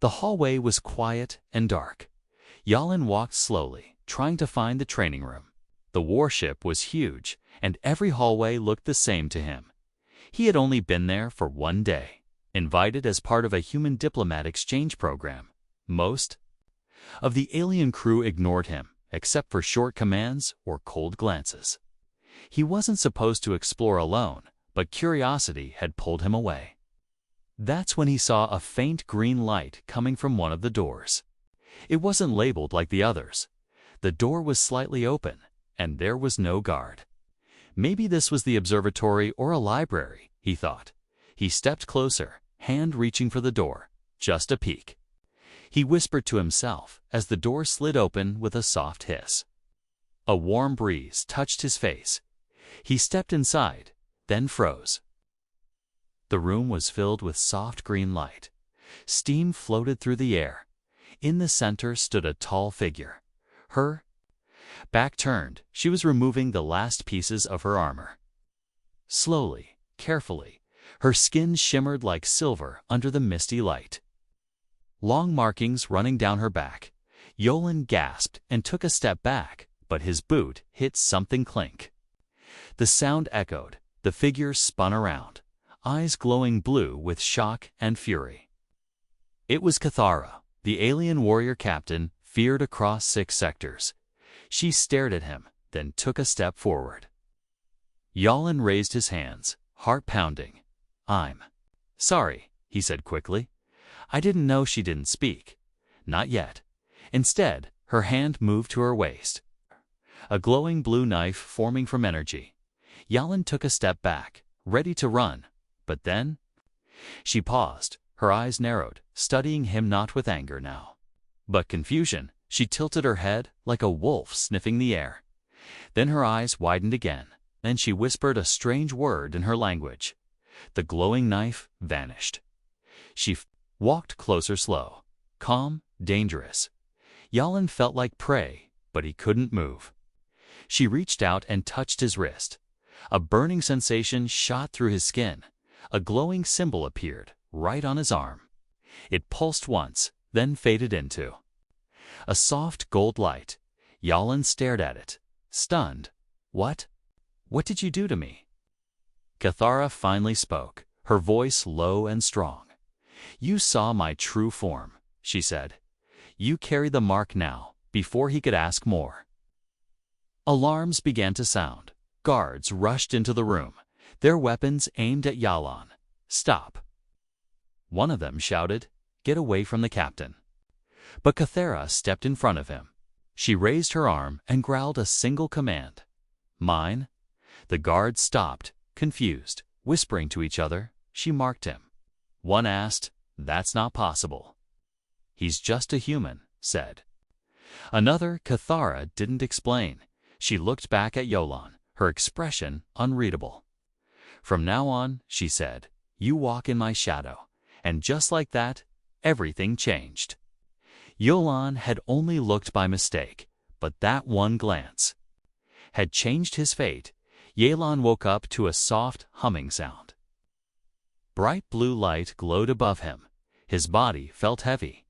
The hallway was quiet and dark. Yalan walked slowly, trying to find the training room. The warship was huge, and every hallway looked the same to him. He had only been there for one day, invited as part of a human diplomat exchange program. Most of the alien crew ignored him, except for short commands or cold glances. He wasn't supposed to explore alone, but curiosity had pulled him away. That's when he saw a faint green light coming from one of the doors. It wasn't labeled like the others. The door was slightly open, and there was no guard. Maybe this was the observatory or a library, he thought. He stepped closer, hand reaching for the door, just a peek. He whispered to himself as the door slid open with a soft hiss. A warm breeze touched his face. He stepped inside, then froze. The room was filled with soft green light. Steam floated through the air. In the center stood a tall figure. Her back turned, she was removing the last pieces of her armor. Slowly, carefully, her skin shimmered like silver under the misty light. Long markings running down her back. Yalan gasped and took a step back, but his boot hit something clink. The sound echoed. The figure spun around, eyes glowing blue with shock and fury. It was Cathara, the alien warrior captain, feared across 6 sectors. She stared at him, then took a step forward. Yalan raised his hands, heart pounding. "I'm sorry," he said quickly. "I didn't know she didn't speak. Not yet." Instead, her hand moved to her waist, a glowing blue knife forming from energy. Yalan took a step back, ready to run, but then she paused, her eyes narrowed, studying him not with anger now, but confusion. She tilted her head like a wolf sniffing the air. Then her eyes widened again, and she whispered a strange word in her language. The glowing knife vanished. She walked closer, slow, calm, dangerous. Yalan felt like prey, but he couldn't move. She reached out and touched his wrist. A burning sensation shot through his skin. A glowing symbol appeared right on his arm. It pulsed once, then faded into a soft gold light. Yalan stared at it, stunned. What did you do to me?" Cathara finally spoke, her voice low and strong. "You saw my true form," she said. "You carry the mark now," before he could ask more. Alarms began to sound. Guards rushed into the room, their weapons aimed at Yalan. "Stop!" One of them shouted, "Get away from the captain." But Cathara stepped in front of him. She raised her arm and growled a single command. "Mine." The guards stopped, confused, whispering to each other. She marked him. One asked, "That's not possible." "He's just a human," said another. Cathara didn't explain. She looked back at Yalan, her expression unreadable. "From now on," she said, "you walk in my shadow." And just like that, everything changed. Yalan had only looked by mistake, but that one glance had changed his fate. Yalan woke up to a soft humming sound. Bright blue light glowed above him. His body felt heavy,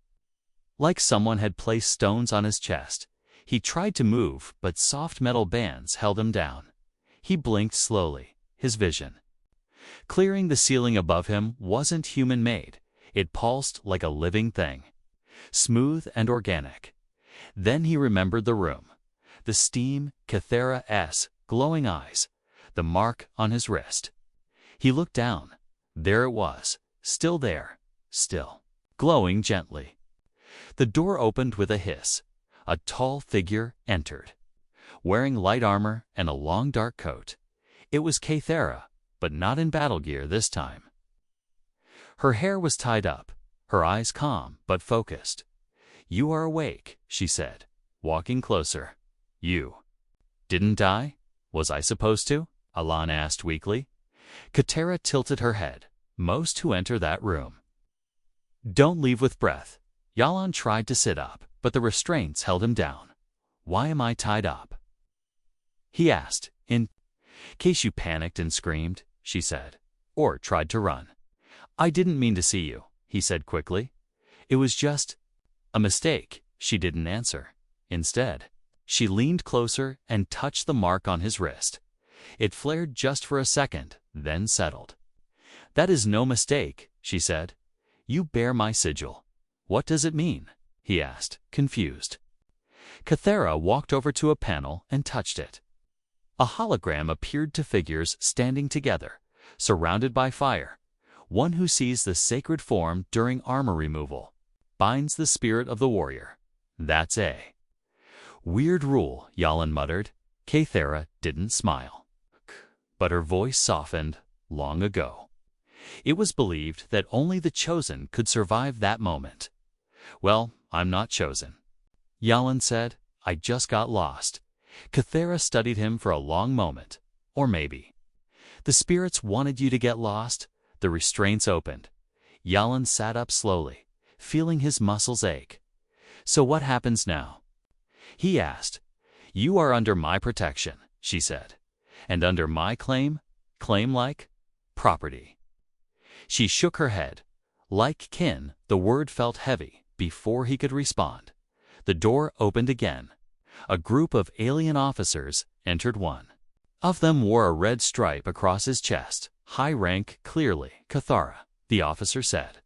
like someone had placed stones on his chest. He tried to move, but soft metal bands held him down. He blinked slowly, his vision clearing. The ceiling above him wasn't human-made. It pulsed like a living thing, smooth and organic. Then he remembered the room, the steam, Cathara's glowing eyes, the mark on his wrist. He looked down. There it was, still there, still glowing gently. The door opened with a hiss. A tall figure entered, wearing light armor and a long dark coat. It was Cathara, but not in battle gear this time. Her hair was tied up, her eyes calm but focused. "You are awake," she said, walking closer. "You didn't die? Was I supposed to?" Yalan asked weakly. Cathara tilted her head. "Most who enter that room don't leave with breath." Yalan tried to sit up, but the restraints held him down. "Why am I tied up?" he asked. "In case you panicked and screamed," she said, "or tried to run." "I didn't mean to see you," he said quickly. It was just a mistake. She didn't answer. Instead, she leaned closer and touched the mark on his wrist. It flared just for a second, then settled. "That is no mistake," she said. "You bear my sigil." "What does it mean?" he asked, confused. Kythera walked over to a panel and touched it. A hologram appeared to figures standing together, surrounded by fire. One who sees the sacred form during armor removal binds the spirit of the warrior. That's a weird rule, Yalan muttered. Kythera didn't smile, but her voice softened. Long ago, it was believed that only the chosen could survive that moment. "Well, I'm not chosen," Yalan said. "I just got lost." Kythera studied him for a long moment. "Or maybe the spirits wanted you to get lost." The restraints opened. Yalan sat up slowly, feeling his muscles ache. "So what happens now?" he asked. "You are under my protection," she said. "And under my claim like property." She shook her head. Like kin, the word felt heavy. Before he could respond, the door opened again. A group of alien officers entered. One of them wore a red stripe across his chest. "High rank, clearly, Kythera," the officer said.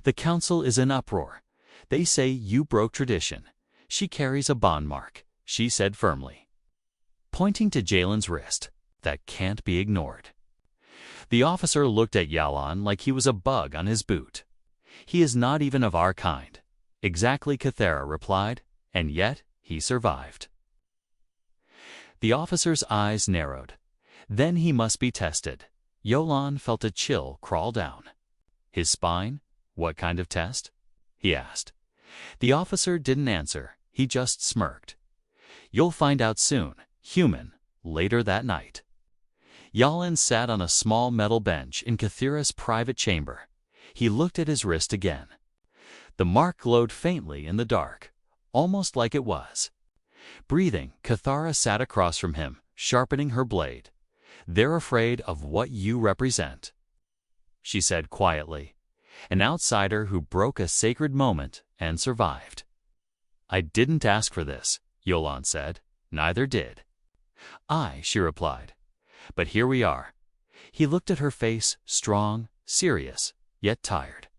"The council is in uproar. They say you broke tradition." "She carries a bond mark," she said firmly, pointing to Jalen's wrist. "That can't be ignored." The officer looked at Yalan like he was a bug on his boot. "He is not even of our kind." "Exactly," Kythera replied, "and yet he survived." The officer's eyes narrowed. "Then he must be tested." Yalan felt a chill crawl down his spine. "What kind of test?" he asked. The officer didn't answer. He just smirked. "You'll find out soon, human." Later that night, Yalan sat on a small metal bench in Kythera's private chamber. He looked at his wrist again. The mark glowed faintly in the dark, almost like it was breathing. Kythera sat across from him, sharpening her blade. "They're afraid of what you represent," she said quietly. "An outsider who broke a sacred moment and survived." "I didn't ask for this," Yalan said. "Neither did I," she replied. "But here we are." He looked at her face, strong, serious, yet tired.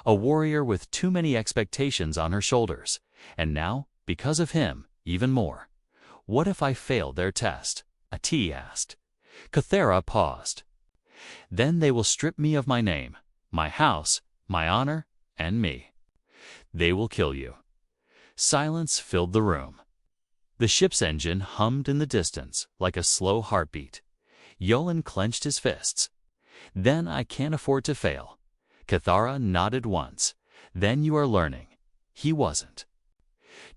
A warrior with too many expectations on her shoulders, and now, because of him, even more. "What if I fail their test?" Ati asked. Kythera paused. "Then they will strip me of my name, my house, my honor, and me. They will kill you." Silence filled the room. The ship's engine hummed in the distance like a slow heartbeat. Yalan clenched his fists. "Then I can't afford to fail." Kythera nodded once. "Then you are learning." He wasn't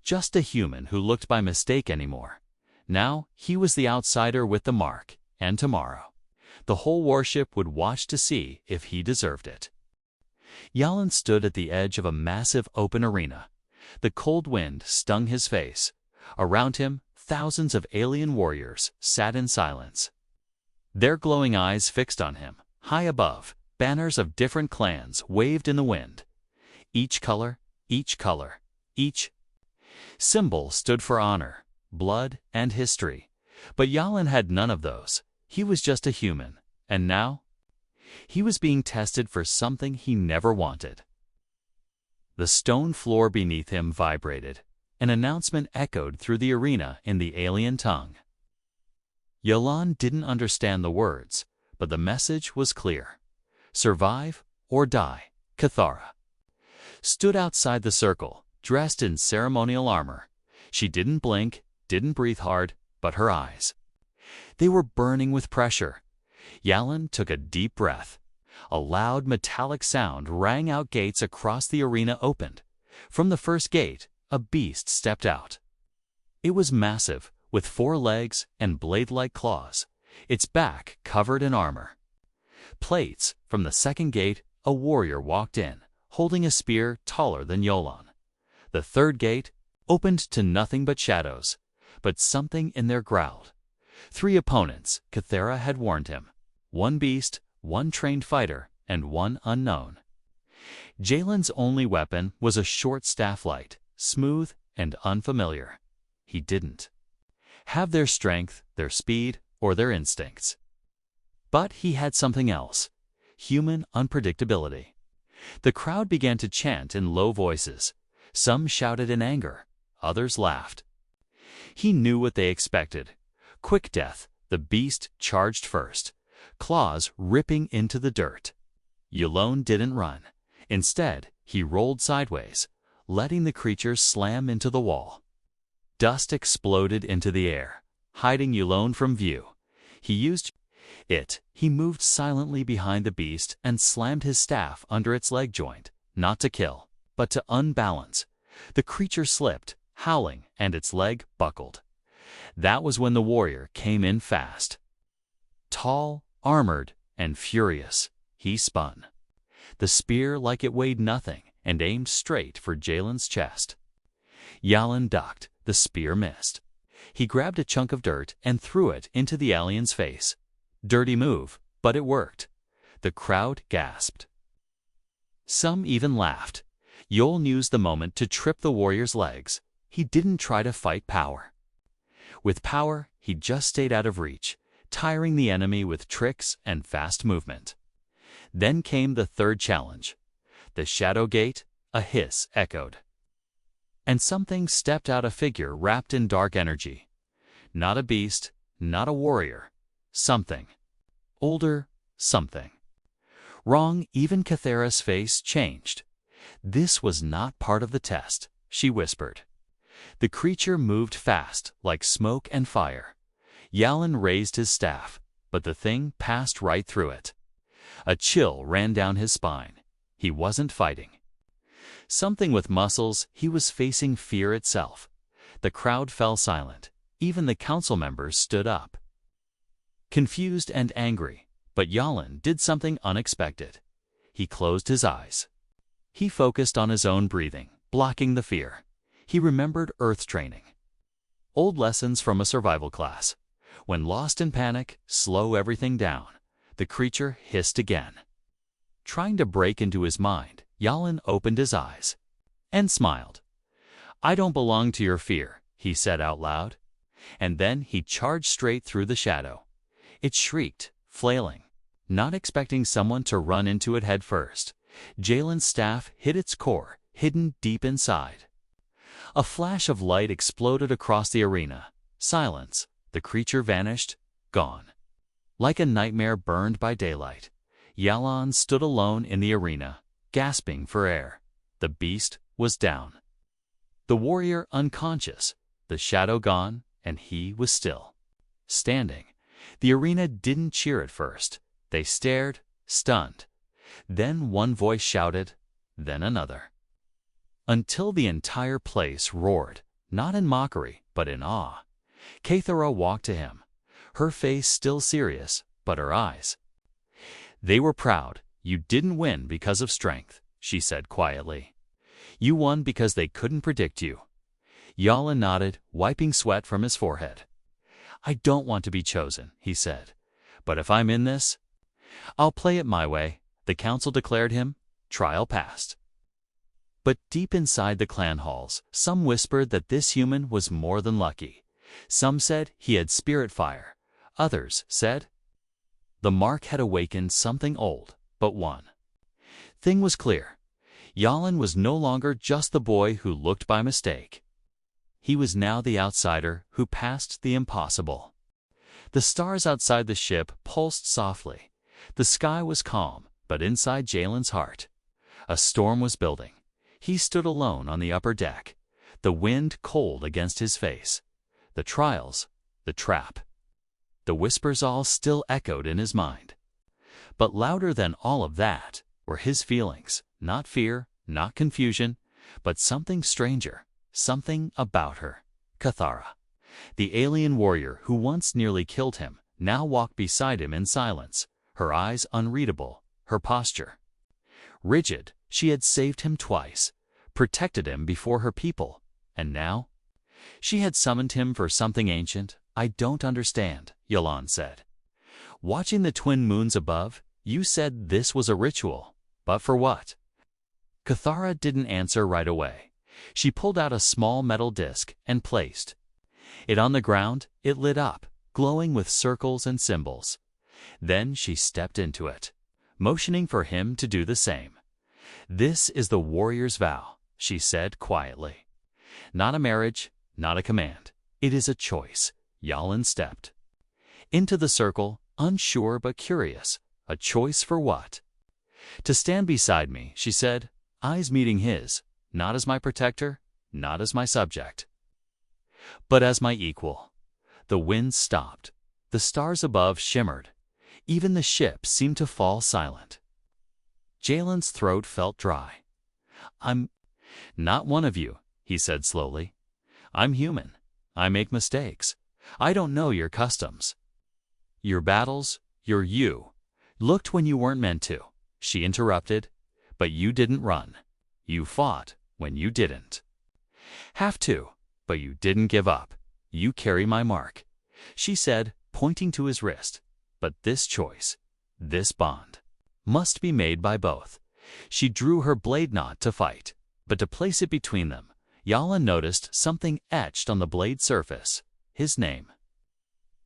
just a human who looked by mistake anymore. Now he was the outsider with the mark, and tomorrow the whole warship would watch to see if he deserved it. Yalan stood at the edge of a massive open arena. The cold wind stung his face. Around him, thousands of alien warriors sat in silence, their glowing eyes fixed on him. High above, banners of different clans waved in the wind. Each color, each symbol stood for honor, blood, and history. But Yalan had none of those. He was just a human, and now he was being tested for something he never wanted. The stone floor beneath him vibrated. An announcement echoed through the arena in the alien tongue. Yalan didn't understand the words, but the message was clear. Survive or die. Kythera stood outside the circle, dressed in ceremonial armor. She didn't blink, didn't breathe hard, but her eyes, they were burning with pressure. Yalan took a deep breath. A loud metallic sound rang out. Gates across the arena opened. From the first gate, a beast stepped out. It was massive, with 4 legs and blade-like claws, its back covered in armor. Plates. From the second gate, a warrior walked in, holding a spear taller than Yalan. The third gate opened to nothing but shadows, but something in there growled. 3 opponents, Kythera had warned him. 1 beast, 1 trained fighter, and 1 unknown. Jalen's only weapon was a short staff light, smooth and unfamiliar. He didn't have their strength, their speed, or their instincts. But he had something else: human unpredictability. The crowd began to chant in low voices. Some shouted in anger, others laughed. He knew what they expected: quick death. The beast charged first, claws ripping into the dirt. Yulon didn't run. Instead, he rolled sideways, letting the creature slam into the wall. Dust exploded into the air, hiding Yulon from view. He used it. He moved silently behind the beast and slammed his staff under its leg joint, not to kill, but to unbalance. The creature slipped, howling, and its leg buckled. That was when the warrior came in fast. Tall, armored, and furious, he spun the spear like it weighed nothing and aimed straight for Jalen's chest. Yulon ducked. The spear missed. He grabbed a chunk of dirt and threw it into the alien's face. Dirty move, but it worked. The crowd gasped. Some even laughed. Yulon used the moment to trip the warrior's legs. He didn't try to fight power. With power, he just stayed out of reach, tiring the enemy with tricks and fast movement. Then came the third challenge. The shadow gate. A hiss echoed. And something stepped out, a figure wrapped in dark energy. Not a beast, not a warrior. Something. Older, something. Wrong. Even Cathara's face changed. This was not part of the test, she whispered. The creature moved fast, like smoke and fire. Yulon raised his staff, but the thing passed right through it. A chill ran down his spine. He wasn't fighting something with muscles. He was facing fear itself. The crowd fell silent. Even the council members stood up, confused and angry. But Yulon did something unexpected. He closed his eyes. He focused on his own breathing, blocking the fear. He remembered Earth training. Old lessons from a survival class. When lost in panic, slow everything down. The creature hissed again. Trying to break into his mind, Yulon opened his eyes and smiled. "I don't belong to your fear," he said out loud. And then he charged straight through the shadow. It shrieked, flailing, not expecting someone to run into it head first. Jalen's staff hit its core, hidden deep inside. A flash of light exploded across the arena. Silence. The creature vanished, gone. Like a nightmare burned by daylight, Yulon stood alone in the arena, gasping for air. The beast was down. The warrior unconscious, the shadow gone, and he was still standing. The arena didn't cheer at first. They stared, stunned. Then one voice shouted, then another, until the entire place roared, not in mockery, but in awe. Cathara walked to him, her face still serious, but her eyes, they were proud. "You didn't win because of strength," she said quietly. "You won because they couldn't predict you." Yulon nodded, wiping sweat from his forehead. "I don't want to be chosen," he said. "But if I'm in this, I'll play it my way." The council declared him trial passed. But deep inside the clan halls, some whispered that this human was more than lucky. Some said he had spirit fire. Others said the mark had awakened something old, but one thing was clear. Yulon was no longer just the boy who looked by mistake. He was now the outsider who passed the impossible. The stars outside the ship pulsed softly. The sky was calm, but inside Jalen's heart, a storm was building. He stood alone on the upper deck, the wind cold against his face. The trials, the trap, the whispers all still echoed in his mind. But louder than all of that were his feelings, not fear, not confusion, but something stranger, something about her. Cathara, the alien warrior who once nearly killed him, now walked beside him in silence, her eyes unreadable, her posture rigid. She had saved him twice, protected him before her people, and now she had summoned him for something ancient. "I don't understand," Yulon said. "Watching the twin moons above, you said this was a ritual. But for what?" Cathara didn't answer right away. She pulled out a small metal disc and placed it on the ground. It lit up, glowing with circles and symbols. Then she stepped into it, motioning for him to do the same. "This is the warrior's vow," she said quietly. "Not a marriage, not a command. It is a choice." Yalin stepped into the circle, unsure but curious. A choice for what? "To stand beside me," she said, eyes meeting his, "not as my protector, not as my subject, but as my equal." The wind stopped. The stars above shimmered. Even the ship seemed to fall silent. Jalen's throat felt dry. "I'm not one of you," he said slowly. "I'm human. I make mistakes. I don't know your customs, your battles, your you. Looked when you weren't meant to," she interrupted. "But you didn't run. You fought when you didn't have to, but you didn't give up. You carry my mark," she said, pointing to his wrist. "But this choice, this bond, must be made by both." She drew her blade not to fight, but to place it between them. Yalin noticed something etched on the blade surface. His name.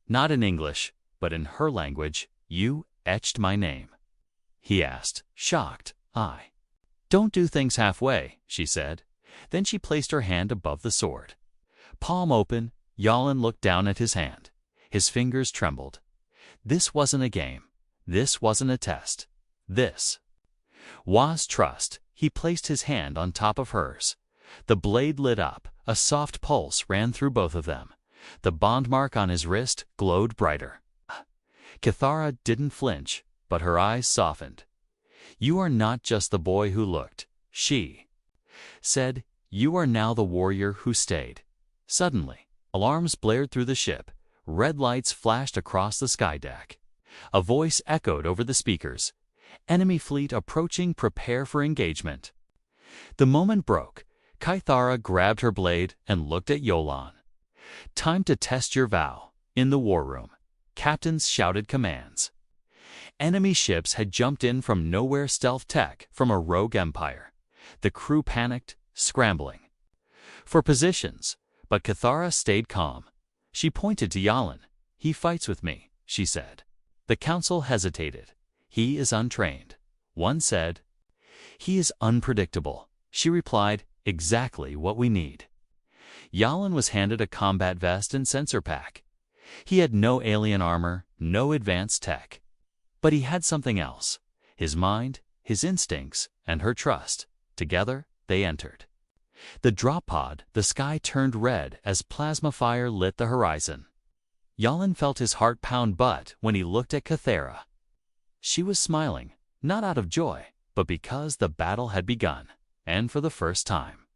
Not in English, but in her language. "You etched my name?" he asked, shocked. "I don't do things halfway," she said. Then she placed her hand above the sword. Palm open, Yalin looked down at his hand. His fingers trembled. This wasn't a game. This wasn't a test. This was trust. He placed his hand on top of hers. The blade lit up. A soft pulse ran through both of them. The bond mark on his wrist glowed brighter. Cathara didn't flinch, but her eyes softened. "You are not just the boy who looked," she said. "You are now the warrior who stayed." Suddenly, alarms blared through the ship. Red lights flashed across the sky deck. A voice echoed over the speakers. "Enemy fleet approaching, prepare for engagement." The moment broke. Cathara grabbed her blade and looked at Yolan. "Time to test your vow." In the war room, captains shouted commands. Enemy ships had jumped in from nowhere, stealth tech from a rogue empire. The crew panicked, scrambling for positions, but Cathara stayed calm. She pointed to Yalin. "He fights with me," she said. The council hesitated. "He is untrained." One said. "He is unpredictable." She replied, "Exactly what we need." Yalin was handed a combat vest and sensor pack. He had no alien armor, no advanced tech. But he had something else. His mind, his instincts, and her trust. Together, they entered the drop pod. The sky turned red as plasma fire lit the horizon. Yalin felt his heart pound, but when he looked at Cathara, she was smiling, not out of joy, but because the battle had begun, and for the first time.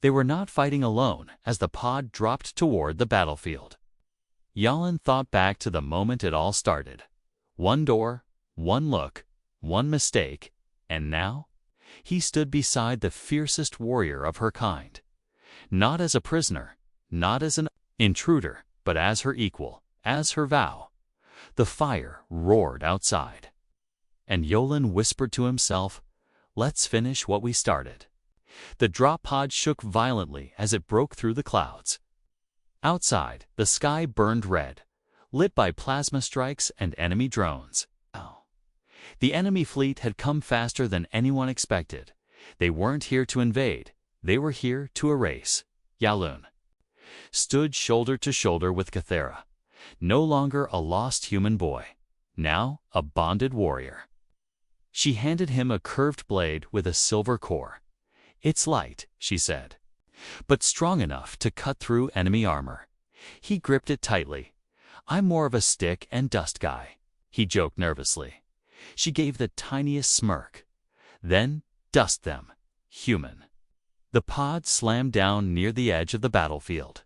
They were not fighting alone as the pod dropped toward the battlefield. Yalin thought back to the moment it all started. One door, one look, one mistake, and now he stood beside the fiercest warrior of her kind. Not as a prisoner, not as an intruder, but as her equal, as her vow. The fire roared outside, and Yalin whispered to himself, "Let's finish what we started." The drop pod shook violently as it broke through the clouds. Outside, the sky burned red, lit by plasma strikes and enemy drones. The enemy fleet had come faster than anyone expected. They weren't here to invade. They were here to erase. Yalin stood shoulder to shoulder with Cathara, no longer a lost human boy, now a bonded warrior. She handed him a curved blade with a silver core. "It's light," she said, "but strong enough to cut through enemy armor." He gripped it tightly. "I'm more of a stick and dust guy," he joked nervously. She gave the tiniest smirk. "Then dust them, human." The pod slammed down near the edge of the battlefield.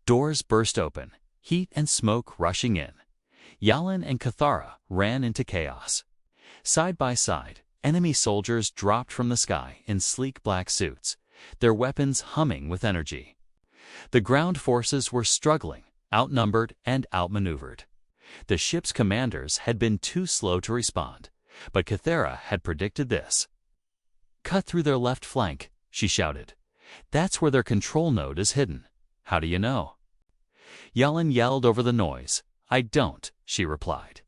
Doors burst open, heat and smoke rushing in. Yalin and Cathara ran into chaos. Side by side, enemy soldiers dropped from the sky in sleek black suits, their weapons humming with energy. The ground forces were struggling, outnumbered and outmaneuvered. The ship's commanders had been too slow to respond, but Cathara had predicted this. cut through their left flank, she shouted. That's where their control node is hidden. How do you know? Yalin yelled over the noise. I don't, she replied.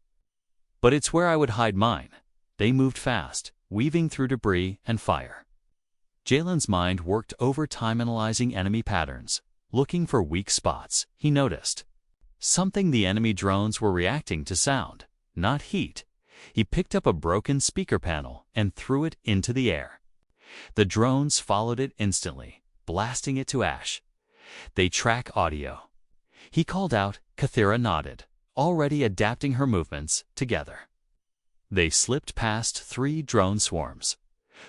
But it's where I would hide mine. They moved fast, weaving through debris and fire. Jalen's mind worked overtime analyzing enemy patterns. Looking for weak spots, he noticed something: the enemy drones were reacting to sound, not heat. He picked up a broken speaker panel and threw it into the air. The drones followed it instantly, blasting it to ash. They track audio. He called out. Kathira nodded, already adapting her movements together. They slipped past 3 drone swarms.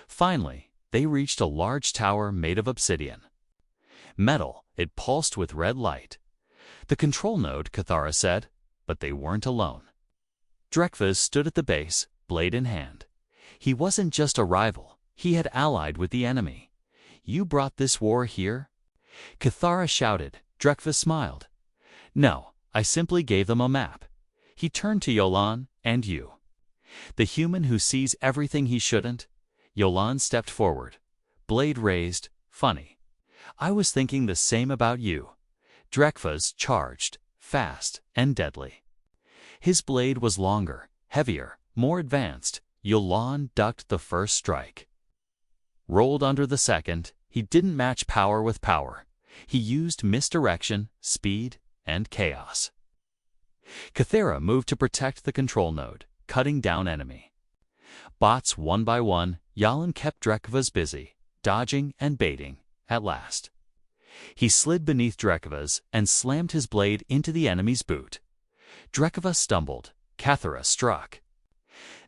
Finally, they reached a large tower made of obsidian. Metal, it pulsed with red light. The control node, Kathara said, but they weren't alone. Drekvaz stood at the base, blade in hand. He wasn't just a rival, he had allied with the enemy. You brought this war here? Kathara shouted. Drekvaz smiled. No, I simply gave them a map. He turned to Yolan. And you? The human who sees everything he shouldn't? Yolan stepped forward, blade raised. Funny. I was thinking the same about you. Drekvaz charged, fast and deadly. His blade was longer, heavier, more advanced. Yolan ducked the first strike. Rolled under the second. He didn't match power with power. He used misdirection, speed, and chaos. Kathira moved to protect the control node, cutting down enemy bots one by one. Yalin kept Drekvaz busy, dodging and baiting. At last, he slid beneath Drekvaz and slammed his blade into the enemy's boot. Drekvaz stumbled. Kathira struck,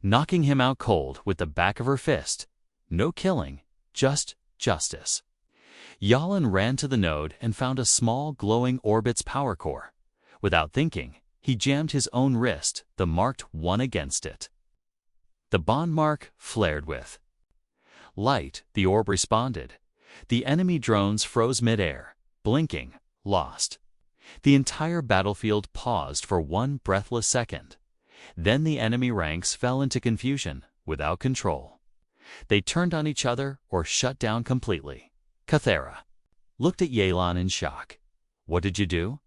knocking him out cold with the back of her fist. No killing, just justice. Yalin ran to the node and found a small glowing orbit's power core. Without thinking, he jammed his own wrist, the marked 1 against it. The bond mark flared with light. The orb responded. The enemy drones froze mid-air, blinking, lost. The entire battlefield paused for 1 breathless second. Then the enemy ranks fell into confusion, without control. They turned on each other or shut down completely. Kathira looked at Yalin in shock. What did you do?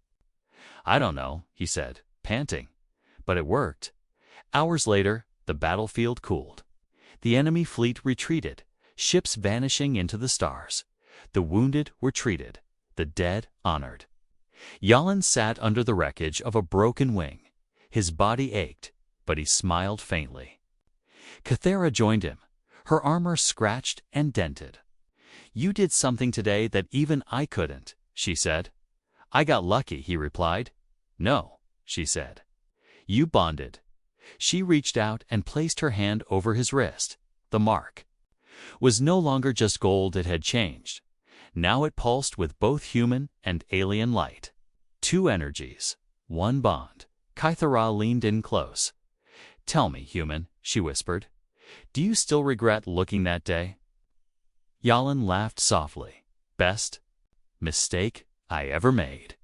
I don't know, he said, panting. But it worked. Hours later, the battlefield cooled. The enemy fleet retreated, ships vanishing into the stars. The wounded were treated, the dead honored. Yalin sat under the wreckage of a broken wing. His body ached, but he smiled faintly. Kathira joined him, her armor scratched and dented. You did something today that even I couldn't, she said. I got lucky, he replied. No, she said. You bonded. She reached out and placed her hand over his wrist. The mark was no longer just gold, it had changed. Now it pulsed with both human and alien light. 2 energies, 1 bond. Kathira leaned in close. Tell me, human, she whispered. Do you still regret looking that day? Yalin laughed softly. Best mistake I ever made.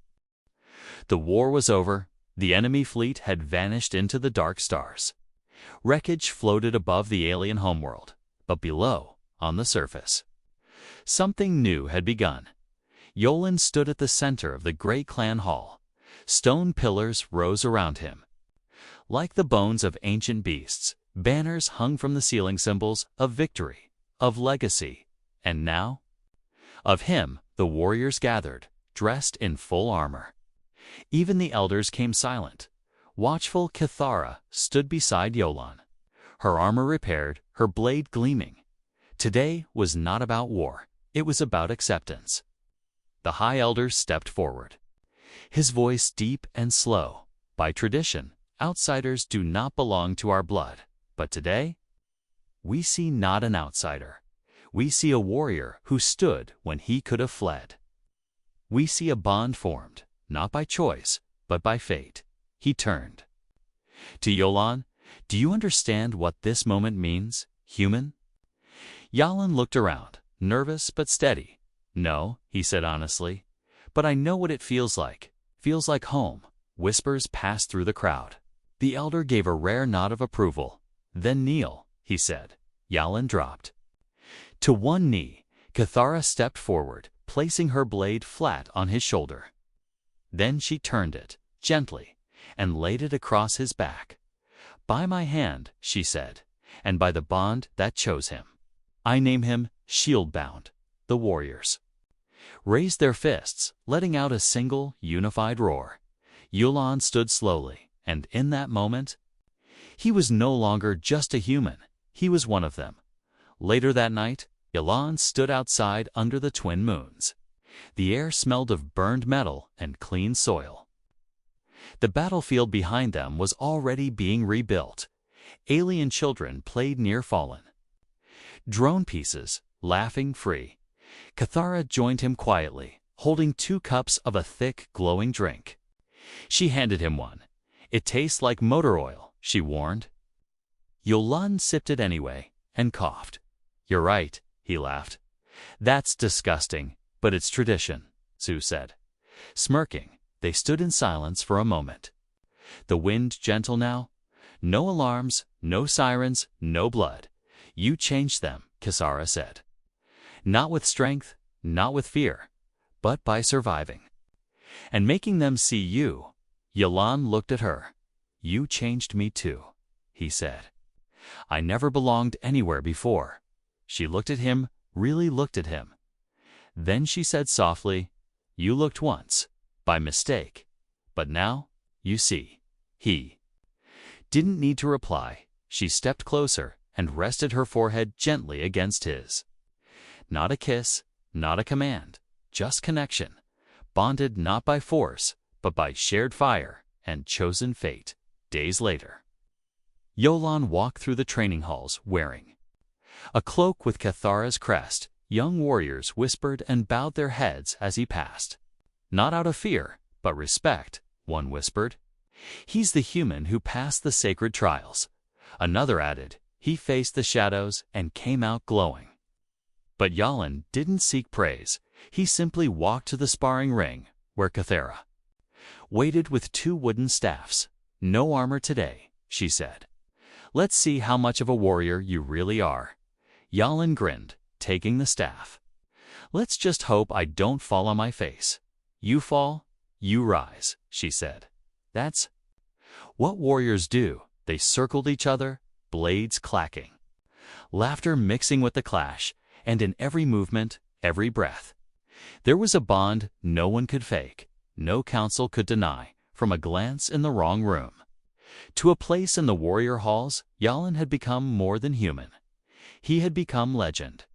The war was over. The enemy fleet had vanished into the dark stars. Wreckage floated above the alien homeworld, but below, on the surface, something new had begun. Yolan stood at the center of the great clan hall. Stone pillars rose around him. Like the bones of ancient beasts, banners hung from the ceiling, symbols of victory, of legacy, and now, of him. The warriors gathered, dressed in full armor. Even the elders came silent. Watchful Kathira stood beside Yolan, her armor repaired, her blade gleaming. Today was not about war, it was about acceptance. The High Elder stepped forward, his voice deep and slow. By tradition, outsiders do not belong to our blood, but today, we see not an outsider. We see a warrior who stood when he could have fled. We see a bond formed, not by choice, but by fate. He turned to Yolan. Do you understand what this moment means, human? Yolan looked around, nervous but steady. No, he said honestly, but I know what it feels like. Feels like home. Whispers passed through the crowd. The elder gave a rare nod of approval. Then kneel, he said. Yolan dropped To one knee, Cathara stepped forward, placing her blade flat on his shoulder. Then she turned it, gently, and laid it across his back. "By my hand," she said, "and by the bond that chose him. I name him shield-bound." The warriors raised their fists, letting out a single, unified roar. Yulan stood slowly, and in that moment, he was no longer just a human, he was one of them. Later that night, Yulan stood outside under the twin moons. The air smelled of burned metal and clean soil. The battlefield behind them was already being rebuilt. Alien children played near fallen drone pieces, laughing free. Cathara joined him quietly, holding 2 cups of a thick, glowing drink. She handed him one. "It tastes like motor oil," she warned. Yulan sipped it anyway and coughed. "You're right," he laughed. "That's disgusting, but it's tradition," Zhu said. Smirking, they stood in silence for a moment. The wind gentle now. "No alarms, no sirens, no blood. You changed them," Cathara said. "Not with strength, not with fear, but by surviving. And making them see you." Yulan looked at her. "You changed me too," he said. "I never belonged anywhere before." She looked at him, really looked at him. Then she said softly, "You looked once, by mistake, but now, you see." He didn't need to reply. She stepped closer and rested her forehead gently against his. Not a kiss, not a command, just connection, bonded not by force, but by shared fire and chosen fate. Days later, Yulan walked through the training halls wearing a cloak with Cathara's crest. Young warriors whispered and bowed their heads as he passed. "Not out of fear, but respect," one whispered. "He's the human who passed the sacred trials." Another added, "He faced the shadows and came out glowing." But Yulan didn't seek praise. He simply walked to the sparring ring, where Cathara waited with 2 wooden staffs. "No armor today," she said. "Let's see how much of a warrior you really are." Yulan grinned, taking the staff. "Let's just hope I don't fall on my face." "You fall, you rise," she said. "That's what warriors do." They circled each other, blades clacking, laughter mixing with the clash, and in every movement, every breath, there was a bond no one could fake, no counsel could deny. From a glance in the wrong room to a place in the warrior halls, Yulan had become more than human. He had become legend.